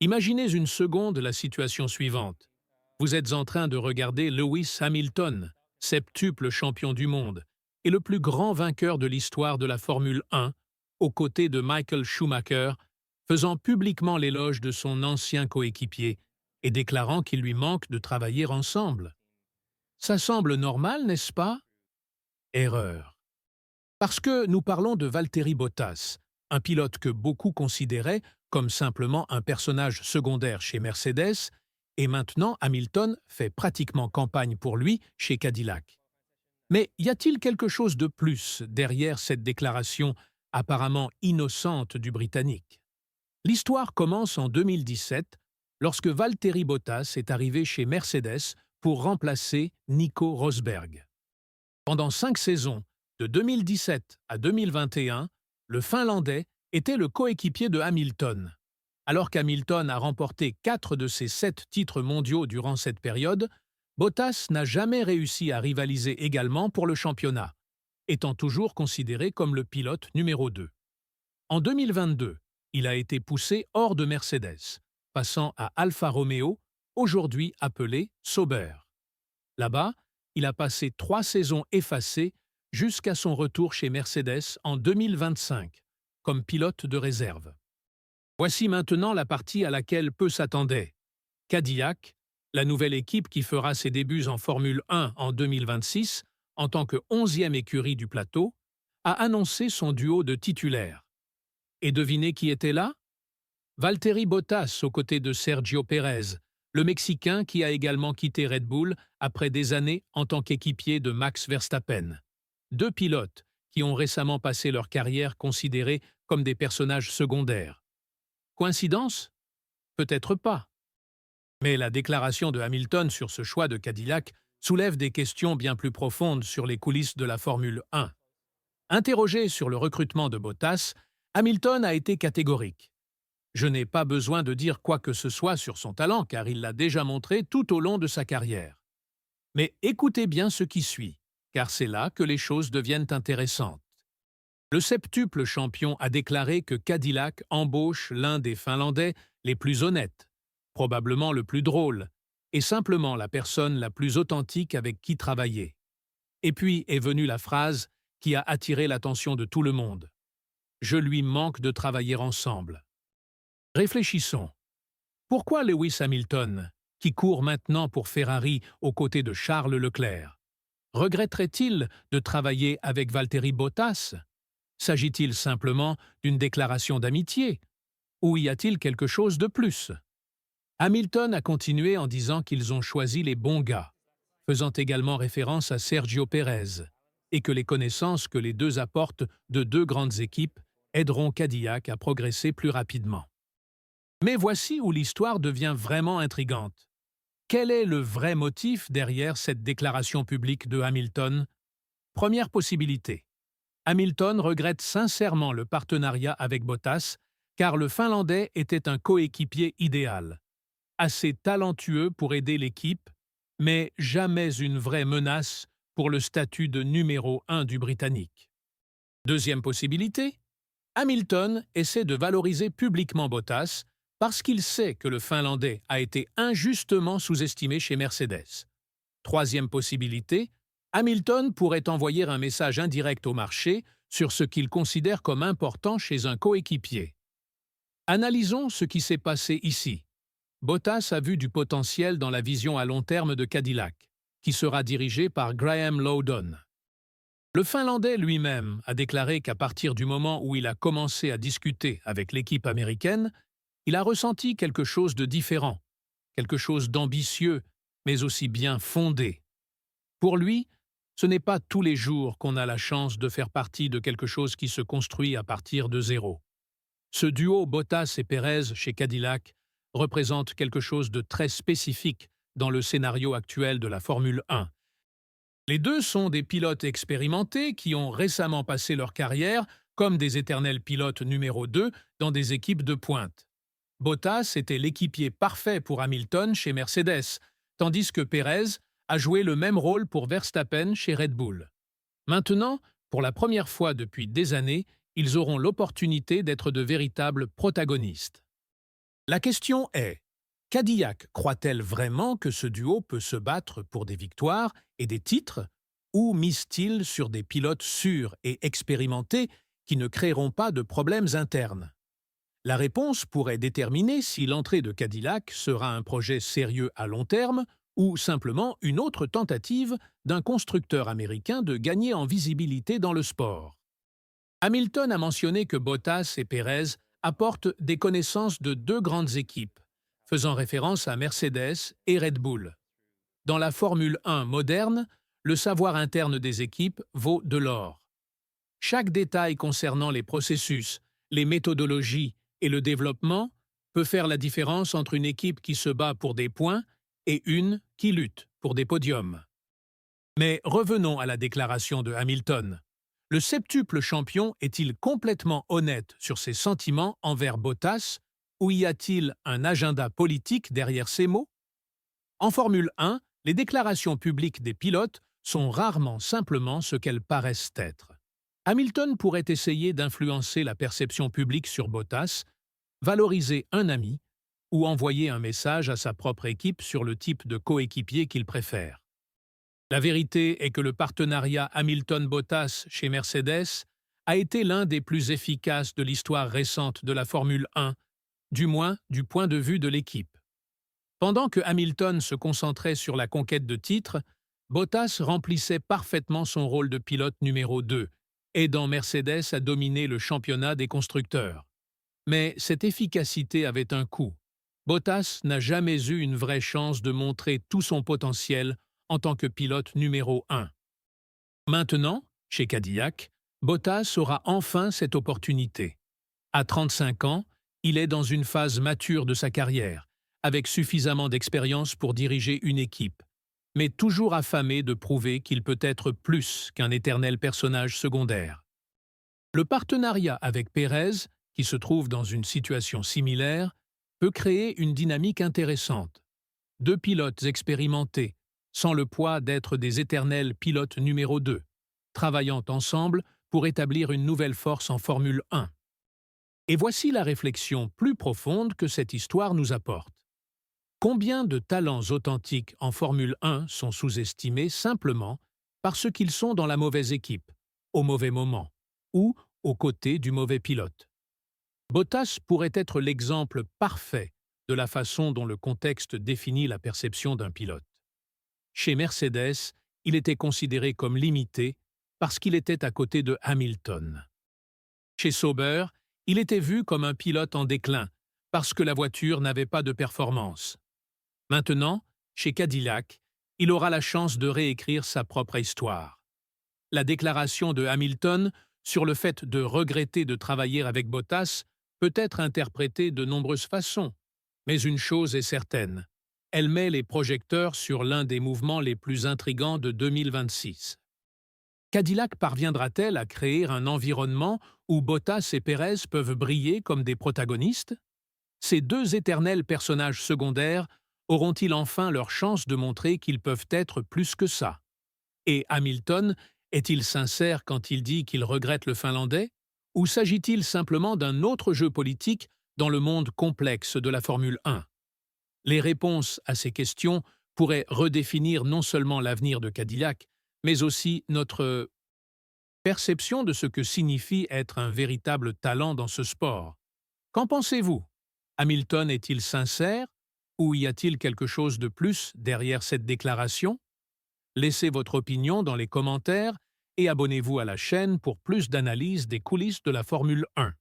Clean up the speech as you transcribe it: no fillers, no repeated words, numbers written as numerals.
Imaginez une seconde la situation suivante. Vous êtes en train de regarder Lewis Hamilton, septuple champion du monde, et le plus grand vainqueur de l'histoire de la Formule 1, aux côtés de Michael Schumacher, faisant publiquement l'éloge de son ancien coéquipier et déclarant qu'il lui manque de travailler ensemble. Ça semble normal, n'est-ce pas? Erreur. Parce que nous parlons de Valtteri Bottas, un pilote que beaucoup considéraient comme simplement un personnage secondaire chez Mercedes, et maintenant Hamilton fait pratiquement campagne pour lui chez Cadillac. Mais y a-t-il quelque chose de plus derrière cette déclaration apparemment innocente du Britannique? L'histoire commence en 2017, lorsque Valtteri Bottas est arrivé chez Mercedes pour remplacer Nico Rosberg. Pendant 5 saisons, de 2017 à 2021, le Finlandais était le coéquipier de Hamilton. Alors qu'Hamilton a remporté 4 de ses 7 titres mondiaux durant cette période, Bottas n'a jamais réussi à rivaliser également pour le championnat, étant toujours considéré comme le pilote numéro 2. En 2022, il a été poussé hors de Mercedes, passant à Alfa Romeo, aujourd'hui appelé Sauber. Là-bas, il a passé 3 saisons effacées jusqu'à son retour chez Mercedes en 2025, comme pilote de réserve. Voici maintenant la partie à laquelle peu s'attendaient. Cadillac, la nouvelle équipe qui fera ses débuts en Formule 1 en 2026, en tant que 11e écurie du plateau, a annoncé son duo de titulaires. Et devinez qui était là? Valtteri Bottas aux côtés de Sergio Pérez, le Mexicain qui a également quitté Red Bull après des années en tant qu'équipier de Max Verstappen. 2 pilotes qui ont récemment passé leur carrière considérés comme des personnages secondaires. Coïncidence? Peut-être pas. Mais la déclaration de Hamilton sur ce choix de Cadillac soulève des questions bien plus profondes sur les coulisses de la Formule 1. Interrogé sur le recrutement de Bottas, Hamilton a été catégorique. Je n'ai pas besoin de dire quoi que ce soit sur son talent car il l'a déjà montré tout au long de sa carrière. Mais écoutez bien ce qui suit, car c'est là que les choses deviennent intéressantes. Le septuple champion a déclaré que Cadillac embauche l'un des Finlandais les plus honnêtes, probablement le plus drôle, et simplement la personne la plus authentique avec qui travailler. Et puis est venue la phrase qui a attiré l'attention de tout le monde. Je lui manque de travailler ensemble. Réfléchissons. Pourquoi Lewis Hamilton, qui court maintenant pour Ferrari aux côtés de Charles Leclerc, regretterait-il de travailler avec Valtteri Bottas? S'agit-il simplement d'une déclaration d'amitié? Ou y a-t-il quelque chose de plus? Hamilton a continué en disant qu'ils ont choisi les bons gars, faisant également référence à Sergio Pérez, et que les connaissances que les deux apportent de 2 grandes équipes aideront Cadillac à progresser plus rapidement. Mais voici où l'histoire devient vraiment intrigante. Quel est le vrai motif derrière cette déclaration publique de Hamilton? Première possibilité. Hamilton regrette sincèrement le partenariat avec Bottas, car le Finlandais était un coéquipier idéal, assez talentueux pour aider l'équipe, mais jamais une vraie menace pour le statut de numéro 1 du Britannique. Deuxième possibilité, Hamilton essaie de valoriser publiquement Bottas parce qu'il sait que le Finlandais a été injustement sous-estimé chez Mercedes. Troisième possibilité, Hamilton pourrait envoyer un message indirect au marché sur ce qu'il considère comme important chez un coéquipier. Analysons ce qui s'est passé ici. Bottas a vu du potentiel dans la vision à long terme de Cadillac, qui sera dirigé par Graham Lowdon. Le Finlandais lui-même a déclaré qu'à partir du moment où il a commencé à discuter avec l'équipe américaine, il a ressenti quelque chose de différent, quelque chose d'ambitieux, mais aussi bien fondé. Pour lui, ce n'est pas tous les jours qu'on a la chance de faire partie de quelque chose qui se construit à partir de zéro. Ce duo Bottas et Pérez chez Cadillac représente quelque chose de très spécifique dans le scénario actuel de la Formule 1. Les deux sont des pilotes expérimentés qui ont récemment passé leur carrière comme des éternels pilotes numéro 2 dans des équipes de pointe. Bottas était l'équipier parfait pour Hamilton chez Mercedes, tandis que Pérez a joué le même rôle pour Verstappen chez Red Bull. Maintenant, pour la première fois depuis des années, ils auront l'opportunité d'être de véritables protagonistes. La question est, Cadillac croit-elle vraiment que ce duo peut se battre pour des victoires et des titres, ou mise-t-il sur des pilotes sûrs et expérimentés qui ne créeront pas de problèmes internes? La réponse pourrait déterminer si l'entrée de Cadillac sera un projet sérieux à long terme ou simplement une autre tentative d'un constructeur américain de gagner en visibilité dans le sport. Hamilton a mentionné que Bottas et Pérez apportent des connaissances de deux grandes équipes, faisant référence à Mercedes et Red Bull. Dans la Formule 1 moderne, le savoir interne des équipes vaut de l'or. Chaque détail concernant les processus, les méthodologies et le développement peut faire la différence entre une équipe qui se bat pour des points et une qui lutte pour des podiums. Mais revenons à la déclaration de Hamilton. Le septuple champion est-il complètement honnête sur ses sentiments envers Bottas ou y a-t-il un agenda politique derrière ces mots? En Formule 1, les déclarations publiques des pilotes sont rarement simplement ce qu'elles paraissent être. Hamilton pourrait essayer d'influencer la perception publique sur Bottas, valoriser un ami ou envoyer un message à sa propre équipe sur le type de coéquipier qu'il préfère. La vérité est que le partenariat Hamilton-Bottas chez Mercedes a été l'un des plus efficaces de l'histoire récente de la Formule 1, du moins du point de vue de l'équipe. Pendant que Hamilton se concentrait sur la conquête de titres, Bottas remplissait parfaitement son rôle de pilote numéro 2, aidant Mercedes à dominer le championnat des constructeurs. Mais cette efficacité avait un coût. Bottas n'a jamais eu une vraie chance de montrer tout son potentiel en tant que pilote numéro 1. Maintenant, chez Cadillac, Bottas aura enfin cette opportunité. À 35 ans, il est dans une phase mature de sa carrière, avec suffisamment d'expérience pour diriger une équipe, mais toujours affamé de prouver qu'il peut être plus qu'un éternel personnage secondaire. Le partenariat avec Pérez, qui se trouve dans une situation similaire, peut créer une dynamique intéressante. Deux pilotes expérimentés, sans le poids d'être des éternels pilotes numéro 2, travaillant ensemble pour établir une nouvelle force en Formule 1. Et voici la réflexion plus profonde que cette histoire nous apporte. Combien de talents authentiques en Formule 1 sont sous-estimés simplement parce qu'ils sont dans la mauvaise équipe, au mauvais moment, ou aux côtés du mauvais pilote? Bottas pourrait être l'exemple parfait de la façon dont le contexte définit la perception d'un pilote. Chez Mercedes, il était considéré comme limité parce qu'il était à côté de Hamilton. Chez Sauber, il était vu comme un pilote en déclin parce que la voiture n'avait pas de performance. Maintenant, chez Cadillac, il aura la chance de réécrire sa propre histoire. La déclaration de Hamilton sur le fait de regretter de travailler avec Bottas peut être interprétée de nombreuses façons, mais une chose est certaine. Elle met les projecteurs sur l'un des mouvements les plus intrigants de 2026. Cadillac parviendra-t-elle à créer un environnement où Bottas et Pérez peuvent briller comme des protagonistes? Ces deux éternels personnages secondaires auront-ils enfin leur chance de montrer qu'ils peuvent être plus que ça? Et Hamilton est-il sincère quand il dit qu'il regrette le Finlandais? Ou s'agit-il simplement d'un autre jeu politique dans le monde complexe de la Formule 1? Les réponses à ces questions pourraient redéfinir non seulement l'avenir de Cadillac, mais aussi notre perception de ce que signifie être un véritable talent dans ce sport. Qu'en pensez-vous? Hamilton est-il sincère ou y a-t-il quelque chose de plus derrière cette déclaration? Laissez votre opinion dans les commentaires et abonnez-vous à la chaîne pour plus d'analyses des coulisses de la Formule 1.